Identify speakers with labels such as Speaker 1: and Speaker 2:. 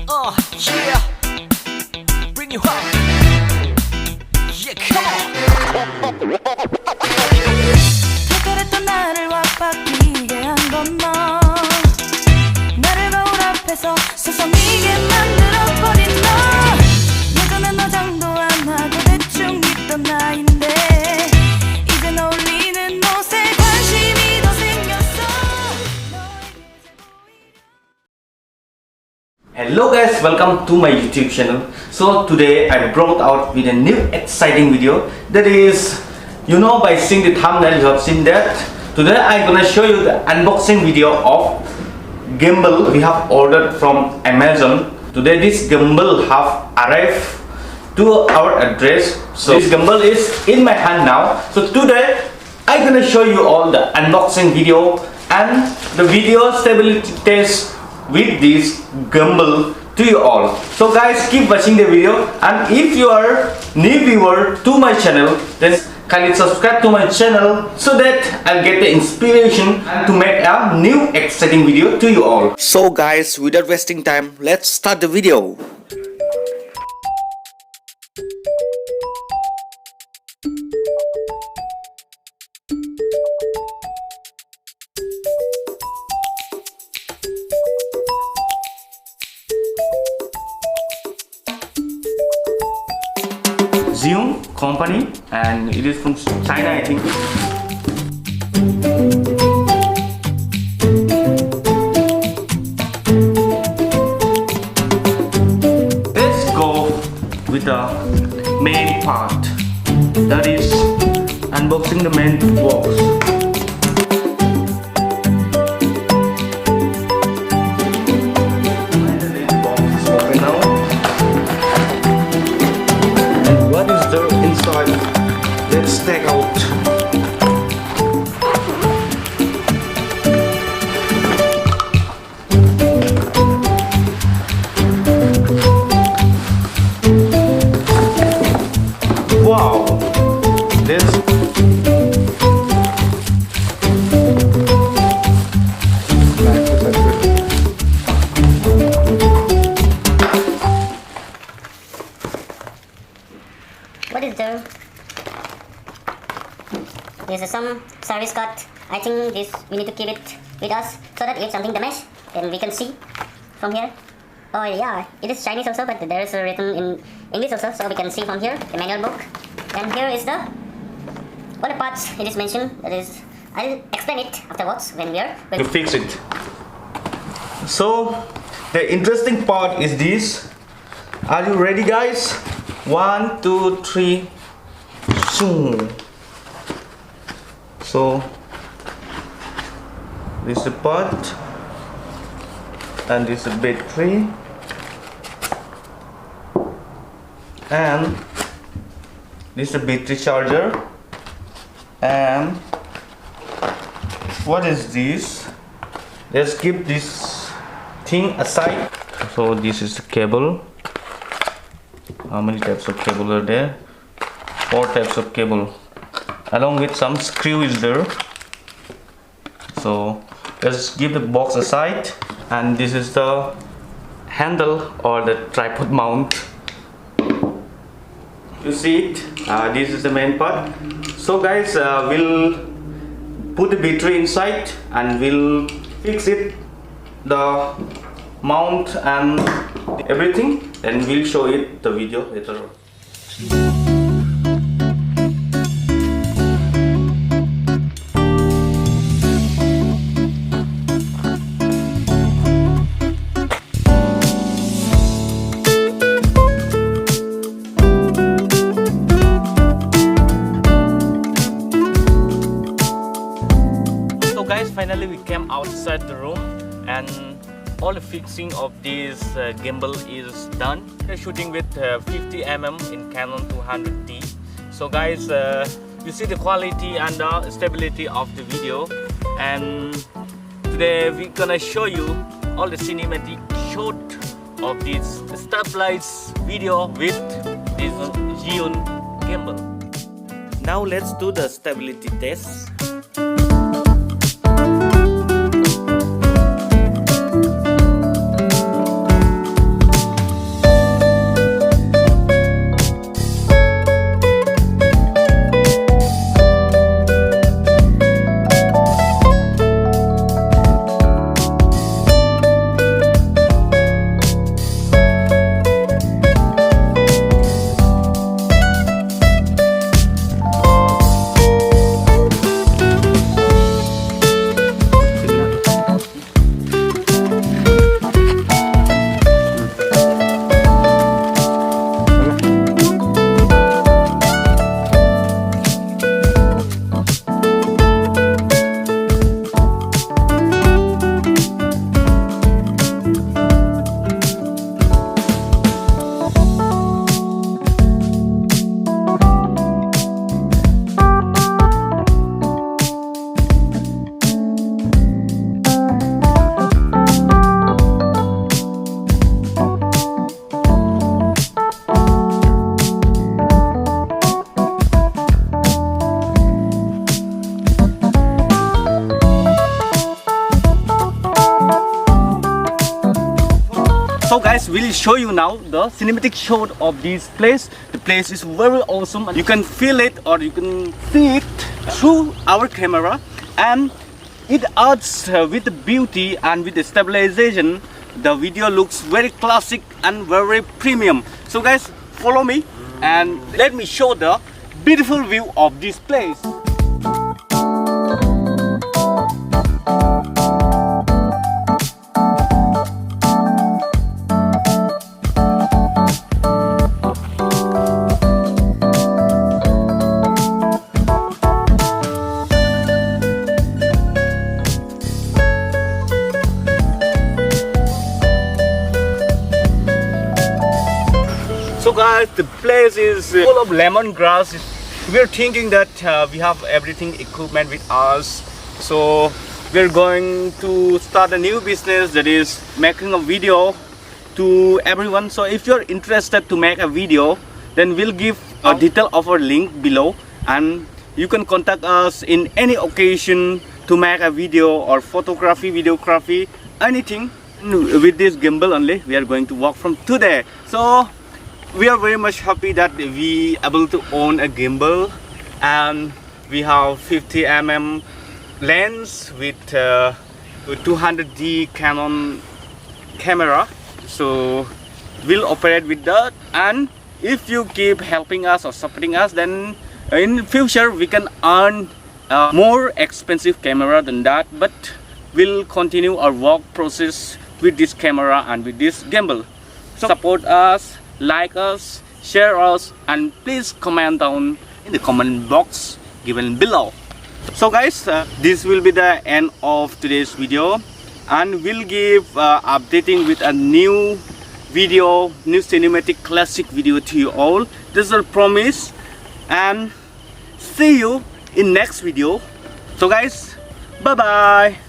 Speaker 1: Yeah, bring you up. Yeah, come on.
Speaker 2: 특별했던 나를 와바뀌게 한 건 너. 나를 거울 앞에서 서성이게 만들어버린 너. 예전엔 화장도 안 하고 대충 입던 나인데 이젠 어울리는 옷에 관심이 더 생겼어.
Speaker 3: Hello guys, welcome to my YouTube channel. So today I brought out with a new exciting video. That is, you know, by seeing the thumbnail you have seen that. Today I'm gonna show you the unboxing video of gimbal we have ordered from Amazon. Today this gimbal have arrived to our address. So this gimbal is in my hand now. So today I'm gonna show you all the unboxing video and the video stability test with this gimbal to you all. So guys, keep watching the video, and if you are new viewer to my channel, then kindly subscribe to my channel so that I'll get the inspiration to make a new exciting video to you all. So guys, without wasting time, let's start the video. Zhiyun company, and it is from China, I think. Let's go with the main part, that is unboxing the main box. Let's take out. Wow, this.
Speaker 4: What is there? There's some service card. I think this we need to keep it with us so that if something damaged, then we can see from here. Oh yeah, it is Chinese also, but there is written in English also, so we can see from here the manual book. And here is the all the parts it is mentioned. That is, I'll explain it afterwards when we are
Speaker 3: To fix it. So the interesting part is this. Are you ready, guys? 1, 2, 3. Zoom. So this is the part, and this is the battery, and this is the battery charger. And what is this? Let's keep this thing aside. So this is the cable. How many types of cable are there? 4 types of cable, along with some screw is there. So let's give the box aside, and this is the handle or the tripod mount. You see it? This is the main part. So guys, we'll put the battery inside and we'll fix it, the mount and everything, and we'll show it the video later on. Guys, finally we came outside the room, and all the fixing of this gimbal is done. We're shooting with 50mm in Canon 200D. So guys, you see the quality and the stability of the video, and today we're gonna show you all the cinematic shot of this stabilized video with this Zhiyun gimbal. Now let's do the stability test. So guys, we'll show you now the cinematic shot of this place. The place is very awesome and you can feel it or you can see it through our camera, and it adds with the beauty and with the stabilization. The video looks very classic and very premium. So guys, follow me and let me show the beautiful view of this place. So guys, the place is full of lemongrass. We're thinking that we have everything equipment with us, so we're going to start a new business, that is making a video to everyone. So if you're interested to make a video, then we'll give a detail of our link below, and you can contact us in any occasion to make a video or photography, videography, anything. With this gimbal only we are going to work from today. So we are very much happy that we able to own a gimbal, and we have 50mm lens with 200D Canon camera. So we'll operate with that, and if you keep helping us or supporting us, then in the future we can earn a more expensive camera than that, but we'll continue our work process with this camera and with this gimbal. So support us, like us, share us, and please comment down in the comment box given below. So guys, this will be the end of today's video, and we'll give updating with a new video, new cinematic classic video to you all. This is a promise, and see you in next video. So guys, bye bye.